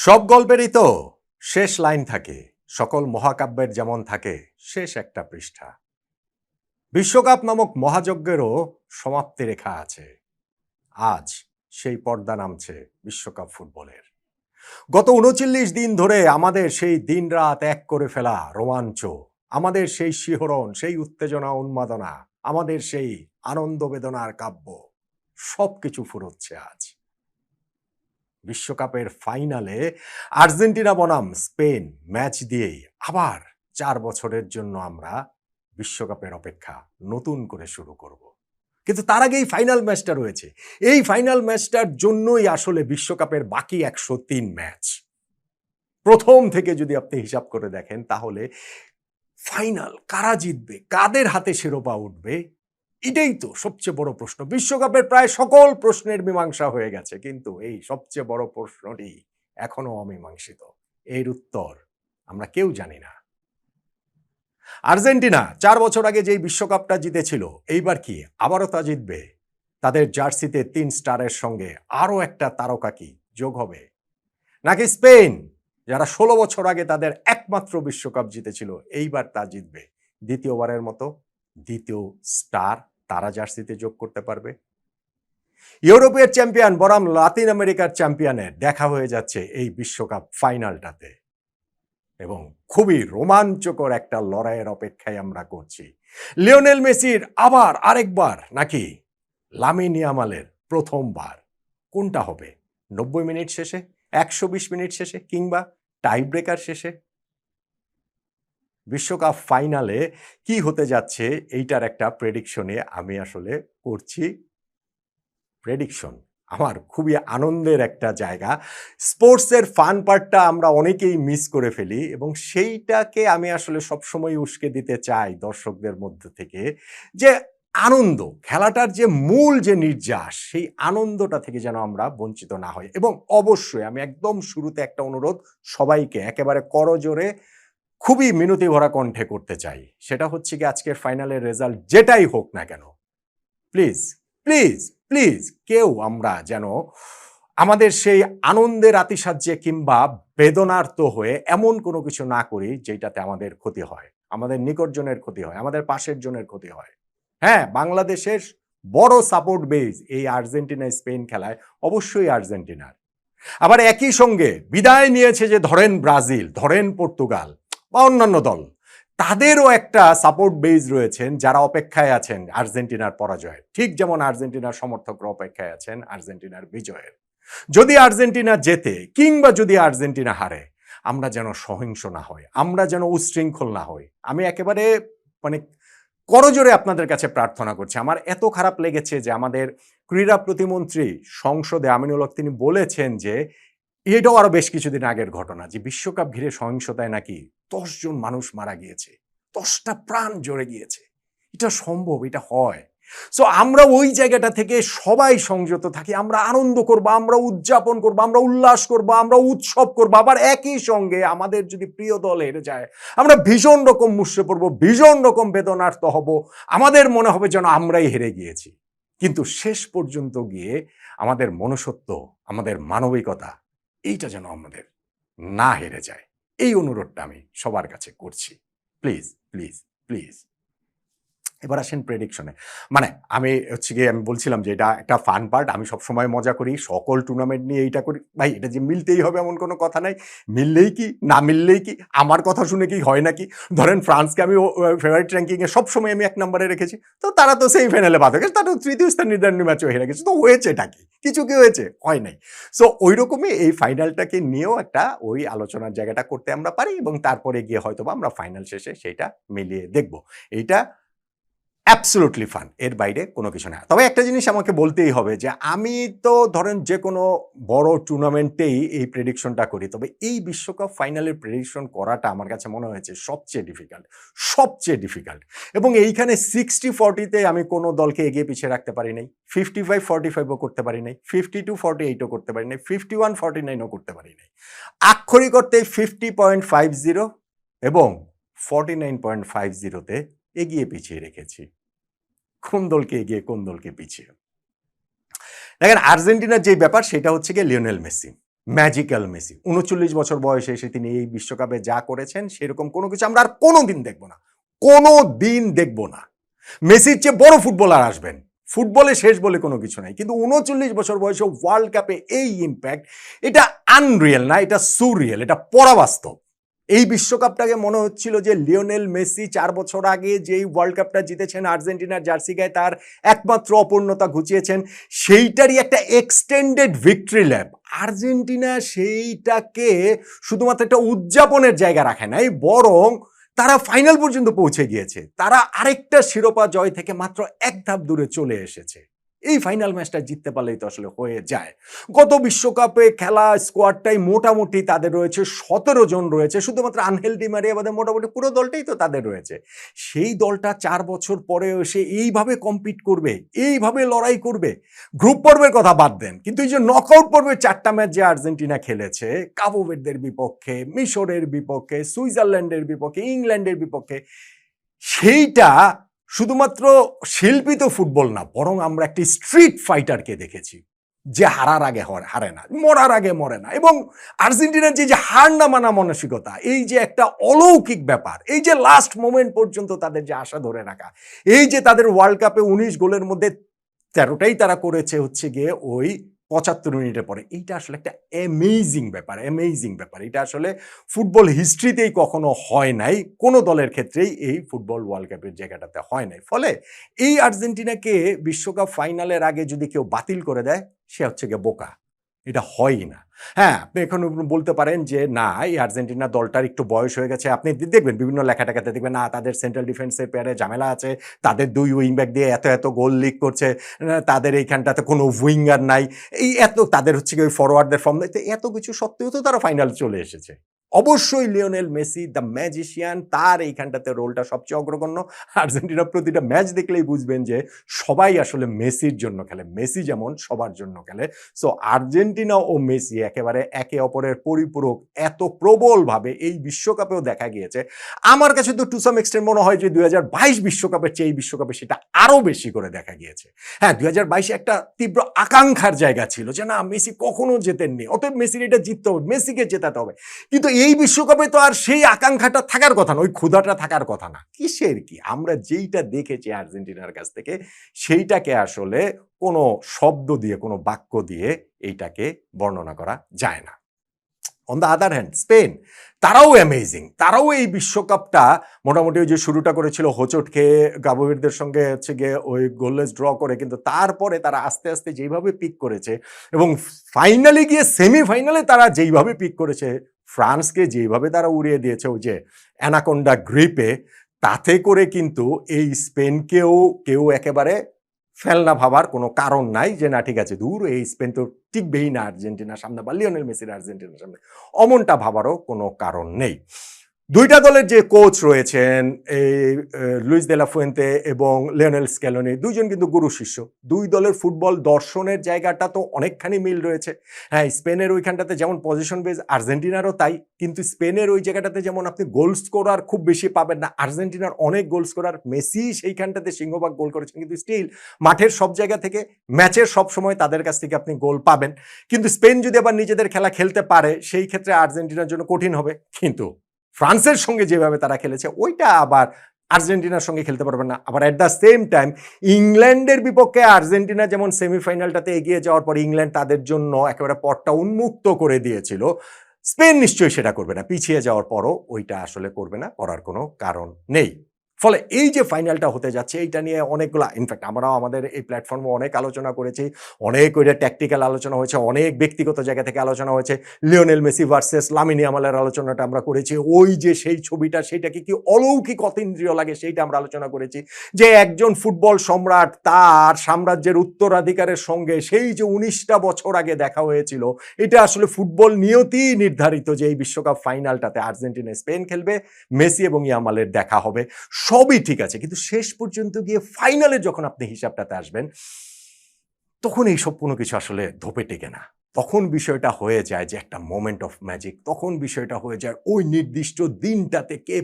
সব গল্পেরই তো শেষ লাইন থাকে, সকল মহাকাব্যের যেমন থাকে শেষ একটা পৃষ্ঠা। বিশ্বকাপ নামক মহাযজ্ঞেরও সমাপ্তি রেখা আছে। আজ সেই পর্দা নামছে বিশ্বকাপ ফুটবলের। গত ৩৯ দিন ধরে আমাদের সেই দিন রাত এক করে ফেলা রোমাঞ্চ, আমাদের সেই শিহরণ, সেই উত্তেজনা উন্মাদনা, আমাদের সেই আনন্দ বেদনার কাব্য সবকিছু ফুরোচ্ছে আজ। বিশ্বকাপের ফাইনালে আর্জেন্টিনা বনাম স্পেন ম্যাচ দিয়েই আবার ৪ বছরের জন্য আমরা বিশ্বকাপের অপেক্ষা নতুন করে শুরু করব। কিন্তু তার আগে এই ফাইনাল ম্যাচটা রয়েছে। এই ফাইনাল ম্যাচটার জন্যই আসলে বিশ্বকাপের বাকি ১০৩ ম্যাচ। প্রথম থেকে যদি আপনি হিসাব করে দেখেন তাহলে ফাইনাল কারা জিতবে, কাদের হাতে শিরোপা উঠবে, এটাই তো সবচেয়ে বড় প্রশ্ন। বিশ্বকাপের প্রায় সকল প্রশ্নের মীমাংসা হয়ে গেছে, কিন্তু এই সবচেয়ে বড় প্রশ্নটি এখনো অমীমাংসিত। এর উত্তর আমরা কেউ জানি না। আর্জেন্টিনা ৪ বছর আগে যেই বিশ্বকাপটা জিতেছিল, এইবার কি আবারও তা জিতবে? তাদের জার্সিতে ৩ স্টারের সঙ্গে আরও একটা তারকা কি যোগ হবে? নাকি স্পেন, যারা ১৬ বছর আগে তাদের একমাত্র বিশ্বকাপ জিতেছিল, এইবার তা জিতবে, দ্বিতীয়বারের মতো দ্বিতীয় স্টার তারা জার্সিতে যোগ করতে পারবে? ইউরোপের চ্যাম্পিয়ন বনাম লাতিন আমেরিকার চ্যাম্পিয়নের দেখা হয়ে যাচ্ছে এই বিশ্বকাপ ফাইনালটাতে, এবং খুবই রোমাঞ্চকর একটা লড়াইয়ের অপেক্ষায় আমরা করছি। লিওনেল মেসির আবার আরেকবার, নাকি লামিন ইয়ামালের প্রথমবার? কোনটা হবে? ৯০ মিনিট শেষে, ১২০ মিনিট শেষে, কিংবা টাই ব্রেকার শেষে? বিশ্বকাপ ফাইনালে কি হতে যাচ্ছে এইটার একটা প্রেডিকশনে আমি আসলে করছি। প্রেডিকশন আমার খুবই আনন্দের একটা জায়গা। স্পোর্টসের ফান পার্টটা আমরা অনেকেই মিস করে ফেলি, এবং সেইটাকে আমি আসলে সবসময় উস্কে দিতে চাই দর্শকদের মধ্যে থেকে, যে আনন্দ, খেলাটার যে মূল যে নির্যাস, সেই আনন্দটা থেকে যেন আমরা বঞ্চিত না হই। এবং অবশ্যই আমি একদম শুরুতে একটা অনুরোধ সবাইকে একেবারে করজোরে, খুবই মিনতি ভরা কণ্ঠে করতে চাই। সেটা হচ্ছে কি, আজকের ফাইনালের রেজাল্ট যেটাই হোক না কেন, প্লিজ প্লিজ প্লিজ কেউ আমরা যেন আমাদের সেই আনন্দের আতিশয্যে কিংবা বেদনার্ত হয়ে এমন কোনো কিছু না করি যেটাতে আমাদের ক্ষতি হয়, আমাদের নিকটজনের ক্ষতি হয়, আমাদের পাশের জনের ক্ষতি হয়। হ্যাঁ, বাংলাদেশের বড় সাপোর্ট বেজ এই আর্জেন্টিনা স্পেন খেলায় অবশ্যই আর্জেন্টিনার। আবার একই সঙ্গে বিদায় নিয়েছে যে ধরেন ব্রাজিল, ধরেন পর্তুগাল বা অন্যান্য দল, তাদেরও একটা সাপোর্ট বেজ রয়েছেন যারা অপেক্ষায় আছেন আর্জেন্টিনার পরাজয়ের, ঠিক যেমন আর্জেন্টিনার সমর্থকরা অপেক্ষায় আছেন আর্জেন্টিনার বিজয়ের। যদি আর্জেন্টিনা জেতে কিংবা যদি আর্জেন্টিনা হারে, আমরা যেন সহিংস না হই, আমরা যেন উচ্ছৃঙ্খল না হই। আমি একেবারে মানে করজোরে আপনাদের কাছে প্রার্থনা করছি। আমার এত খারাপ লেগেছে যে আমাদের ক্রীড়া প্রতিমন্ত্রী সংসদে আমিনুল হক তিনি বলেছেন যে এটাও আরো বেশ কিছুদিন আগের ঘটনা, যে বিশ্বকাপ ঘিরে সহিংসতায় নাকি ১০ জন মানুষ মারা গিয়েছে, ১০টা প্রাণ জ্বলে গিয়েছে। এটা সম্ভব? এটা হয়? সো আমরা ওই জায়গাটা থেকে সবাই সংযত থাকি, আমরা আনন্দ করব, আমরা উদযাপন করব, আমরা উল্লাস করব, আমরা উৎসব করব। আবার একই সঙ্গে আমাদের যদি প্রিয় দল হেরে যায়, আমরা ভীষণ রকম মুষড়ে পড়বো, ভীষণ রকম বেদনার্ত হব, আমাদের মনে হবে যেন আমরাই হেরে গিয়েছি। কিন্তু শেষ পর্যন্ত গিয়ে আমাদের মনুষ্যত্ব, আমাদের মানবিকতা, এইটা যেন আমাদের না হেরে যায়, এই অনুরোধটা আমি সবার কাছে করছি। Please please please. এবার আসেন প্রেডিকশনে। মানে আমি হচ্ছে গিয়ে আমি বলছিলাম যে এটা একটা ফান পার্ট। আমি সবসময় মজা করি, সকল টুর্নামেন্ট নিয়ে এইটা করি। ভাই, এটা যে মিলতেই হবে এমন কোনো কথা নাই। মিললেই কি, না মিললেই কি, আমার কথা শুনে কি হয় নাকি? ধরেন ফ্রান্সকে আমি ফেভারিট র্যাঙ্কিংয়ে সবসময় আমি ১ নম্বরে রেখেছি। তো তারা তো সেমিফাইনালে বাদ হয়ে গেছে। তারা তৃতীয় স্থান নির্ধারণী ম্যাচেও হেরে গেছে। তো হয়েছেটা কি? কিছু কি হয়েছে? হয় নাই। সো ঐরকমই এই ফাইনালটাকে নিয়েও একটা ওই আলোচনার জায়গাটা করতে আমরা পারি, এবং তারপরে গিয়ে হয়তোবা আমরা ফাইনাল শেষে সেইটা মিলিয়ে দেখব। এইটা অ্যাবসোলুটলি ফান, এর বাইরে কোনো কিছু না। তবে একটা জিনিস আমাকে বলতেই হবে যে আমি তো ধরেন যে কোনো বড় টুর্নামেন্টেই এই প্রেডিকশনটা করি, তবে এই বিশ্বকাপ ফাইনালের প্রেডিকশন করাটা আমার কাছে মনে হয়েছে সবচেয়ে ডিফিকাল্ট, সবচেয়ে ডিফিকাল্ট। এবং এইখানে 60-40 আমি কোনো দলকে এগিয়ে পিছিয়ে রাখতে পারি নাই, 55-45ও করতে পারি নাই, 52-48ও করতে পারি নাই, 51-49ও করতে পারি নাই। আক্ষরিক অর্থে 50.50 এবং 49.50তে এগিয়ে পিছিয়ে রেখেছি। কোন দলকে এগিয়ে, কোন দলকে পিছিয়ে? দেখেন, আর্জেন্টিনার যে ব্যাপার সেটা হচ্ছে গিয়ে লিওনেল মেসি। ম্যাজিক্যাল মেসি ৩৯ বছর বয়সে এসে তিনি এই বিশ্বকাপে যা করেছেন সেরকম কোনো কিছু আমরা আর কোনোদিন দেখব না, কোনো দিন দেখব না। মেসির চেয়ে বড় ফুটবলার আসবেন, ফুটবলে শেষ বলে কোনো কিছু নাই, কিন্তু ৩৯ বছর বয়সে ওয়ার্ল্ড কাপে এই ইম্প্যাক্ট, এটা আনরিয়েল না, এটা সুরিয়েল, এটা পরাবাস্তব। এই বিশ্বকাপটাকে মনে হচ্ছিল যে লিওনেল মেসি 4 বছর আগে যেই ওয়ার্ল্ড কাপটা জিতেছেন আর্জেন্টিনার জার্সি গায়ে তার একমাত্র অপূর্ণতা ঘুচিয়েছেন, সেইটারই একটা এক্সটেন্ডেড ভিক্টরি ল্যাপ। আর্জেন্টিনা সেইটাকে শুধুমাত্র একটা উদযাপনের জায়গা রাখে নাই, বরং তারা ফাইনাল পর্যন্ত পৌঁছে গিয়েছে, তারা আরেকটা শিরোপা জয় থেকে মাত্র এক ধাপ দূরে চলে এসেছে। এই ফাইনাল ম্যাচটা জিততে পারলেই তো আসলে হয়ে যায়। গত বিশ্বকাপে খেলা স্কোয়াডটাই মোটামুটি তাদের রয়েছে 17 জন রয়েছে, শুধুমাত্র আনহেল ডি মারিয়া বাদে মোটামুটি পুরো দলটাই তো তাদের রয়েছে। সেই দলটা 4 বছর পরে এসে এইভাবে কম্পিট করবে, এইভাবে লড়াই করবে। গ্রুপ পর্বের কথা বাদ দেন, কিন্তু এই যে নকআউট পর্বের 4টা ম্যাচ যে আর্জেন্টিনা খেলেছে, কাবো ভের্দের বিপক্ষে, মিশরের বিপক্ষে, সুইজারল্যান্ডের বিপক্ষে, ইংল্যান্ডের বিপক্ষে, সেইটা শুধুমাত্র শিল্পিত ফুটবল না, বরং আমরা একটি স্ট্রিট ফাইটারকে দেখেছি যে হারার আগে হারে না, মরার আগে মরে না। এবং আর্জেন্টিনার যে হার না মানা মানসিকতা, এই যে একটা অলৌকিক ব্যাপার, এই যে লাস্ট মোমেন্ট পর্যন্ত তাদের যে আশা ধরে রাখা, এই যে তাদের ওয়ার্ল্ড কাপে 19 গোলের মধ্যে 13টাই তারা করেছে হচ্ছে গিয়ে ওই 75 মিনিটের পরে, এইটা আসলে একটা অ্যামেজিং ব্যাপার, অ্যামেজিং ব্যাপার। এটা আসলে ফুটবল হিস্ট্রিতেই কখনো হয় নাই, কোনো দলের ক্ষেত্রেই এই ফুটবল ওয়ার্ল্ড কাপের জায়গাটাতে হয় নাই। ফলে এই আর্জেন্টিনাকে বিশ্বকাপ ফাইনালের আগে যদি কেউ বাতিল করে দেয়, সে হচ্ছে গিয়ে বোকা, এটা হয়ই না। হ্যাঁ, আপনি এখন বলতে পারেন যে না, এই আর্জেন্টিনা দলটার একটু বয়স হয়ে গেছে। আপনি দেখবেন বিভিন্ন লেখাটাতে দেখবেন না, তাদের সেন্ট্রাল ডিফেন্সের পেয়ারে ঝামেলা আছে, তাদের 2 উইংব্যাক দিয়ে এত গোল লিক করছে, তাদের এইখানটাতে কোনো উইঙ্গার নাই, এই এত তাদের হচ্ছে কি ওই ফরওয়ার্ডদের ফর্ম, এত কিছু সত্ত্বেও তো তারা ফাইনাল চলে এসেছে। অবশ্যই লিওনেল মেসি দ্য ম্যাজিশিয়ান, তার এইখানটাতে রোলটা সবচেয়ে অগ্রগণ্য। আর্জেন্টিনা প্রতিটা ম্যাচ দেখলেই বুঝবেন যে সবাই আসলে মেসির জন্য খেলে, মেসি যেমন সবার জন্য খেলে। সো আর্জেন্টিনা ও মেসি একেবারে একে অপরের পরিপূরক, এত প্রবলভাবে এই বিশ্বকাপেও দেখা গিয়েছে। আমার কাছে তো টু সাম এক্সটেন্ট মনে হয় যে 2022 বিশ্বকাপের চেয়ে এই বিশ্বকাপে সেটা আরো বেশি করে দেখা গিয়েছে। হ্যাঁ, 2022 একটা তীব্র আকাঙ্ক্ষার জায়গা ছিল যে না, মেসি কখনো জেতেননি, অতএব মেসির এটা জিততে হবে, মেসিকে জেতাতে হবে। কিন্তু এই বিশ্বকাপে তো আর সেই আকাঙ্ক্ষাটা থাকার কথা না, ওই ক্ষুধাটা থাকার কথা না। কিসের কি, আমরা যেইটা দেখেছি আর্জেন্টিনার কাছ থেকে, সেইটাকে আসলে কোনো শব্দ দিয়ে, কোনো বাক্য দিয়ে এইটাকে বর্ণনা করা যায় না। On the other hand Spain, তারাও অ্যামেজিং, তারাও এই বিশ্বকাপটা মোটামুটি ওই যে শুরুটা করেছিল হোঁচট খেয়ে কাবো ভের্দের সঙ্গে হচ্ছে গিয়ে ওই গোললেস ড্র করে, কিন্তু তারপরে তারা আস্তে আস্তে যেইভাবে পিক করেছে এবং ফাইনালে গিয়ে সেমিফাইনালে তারা যেইভাবে পিক করেছে, ফ্রান্সকে যেইভাবে তারা উড়িয়ে দিয়েছে ওই যে অ্যানাকোন্ডা গ্রিপে, তাতে করে কিন্তু এই স্পেনকেও কেউ একেবারে ফেলনা ভাবার কোনো কারণ নাই যে না ঠিক আছে দূর, এই স্পেন তো টিকবেই না আর্জেন্টিনার সামনে বা লিওনেল মেসির আর্জেন্টিনার সামনে, অমনটা ভাবারও কোনো কারণ নেই। দুইটা দলের যে কোচ রয়েছেন, এই লুইস দে লা ফুয়েন্তে এবং লিওনেল স্ক্যালোনি, দুইজন কিন্তু গুরু শিষ্য। দুই দলের ফুটবল দর্শনের জায়গাটা তো অনেকখানি মিল রয়েছে। হ্যাঁ, স্পেনের ওইখানটাতে যেমন পজিশন বেস, আর্জেন্টিনারও তাই, কিন্তু স্পেনের ওই জায়গাটাতে যেমন আপনি গোল স্কোরার খুব বেশি পাবেন না, আর্জেন্টিনার অনেক গোল স্কোরার। মেসি সেইখানটাতে সিংহভাগ গোল করেছেন, কিন্তু স্টিল মাঠের সব জায়গা থেকে, ম্যাচের সব সময় তাদের কাছ থেকে আপনি গোল পাবেন। কিন্তু স্পেন যদি আবার নিজেদের খেলা খেলতে পারে, সেই ক্ষেত্রে আর্জেন্টিনার জন্য কঠিন হবে। কিন্তু ফ্রান্সের সঙ্গে যেভাবে তারা খেলেছে, ওইটা আবার আর্জেন্টিনার সঙ্গে খেলতে পারবে না। আবার অ্যাট দ্য সেম টাইম ইংল্যান্ডের বিপক্ষে আর্জেন্টিনা যেমন সেমিফাইনালটাতে এগিয়ে যাওয়ার পর ইংল্যান্ড তাদের জন্য একেবারে পথটা উন্মুক্ত করে দিয়েছিল, স্পেন নিশ্চয়ই সেটা করবে না, পিছিয়ে যাওয়ার পরও ওইটা আসলে করবে না, করার কোনো কারণ নেই। ফলে এই যে ফাইনালটা হতে যাচ্ছে, এইটা নিয়ে অনেকগুলো, ইনফ্যাক্ট আমরাও আমাদের এই প্ল্যাটফর্মে অনেক আলোচনা করেছি, অনেক ওইটা ট্যাকটিক্যাল আলোচনা হয়েছে, অনেক ব্যক্তিগত জায়গা থেকে আলোচনা হয়েছে। লিওনেল মেসি ভার্সেস লামিন ইয়ামালের আলোচনাটা আমরা করেছি, ওই যে সেই ছবিটা, সেইটাকে কি অলৌকিক অতীন্দ্রিয় লাগে সেইটা আমরা আলোচনা করেছি, যে একজন ফুটবল সম্রাট তার সাম্রাজ্যের উত্তরাধিকারের সঙ্গে সেই যে 19টা বছর আগে দেখা হয়েছিল, এটা আসলে ফুটবল নিয়তি নির্ধারিত যে এই বিশ্বকাপ ফাইনালটাতে আর্জেন্টিনা স্পেন খেলবে, মেসি এবং ইয়ামালের দেখা হবে, সবই ঠিক আছে। কিন্তু শেষ পর্যন্ত গিয়ে ফাইনালে যখন আপনি হিসাবটাতে আসবেন, তখন এইসব কোনো কিছু আসলে ধোপে টেকে না। তখন বিষয়টা হয়ে যায় যে একটা মোমেন্ট অফ ম্যাজিক, তখন বিষয়টা হয়ে যায় ওই নির্দিষ্ট দিনটাতে কে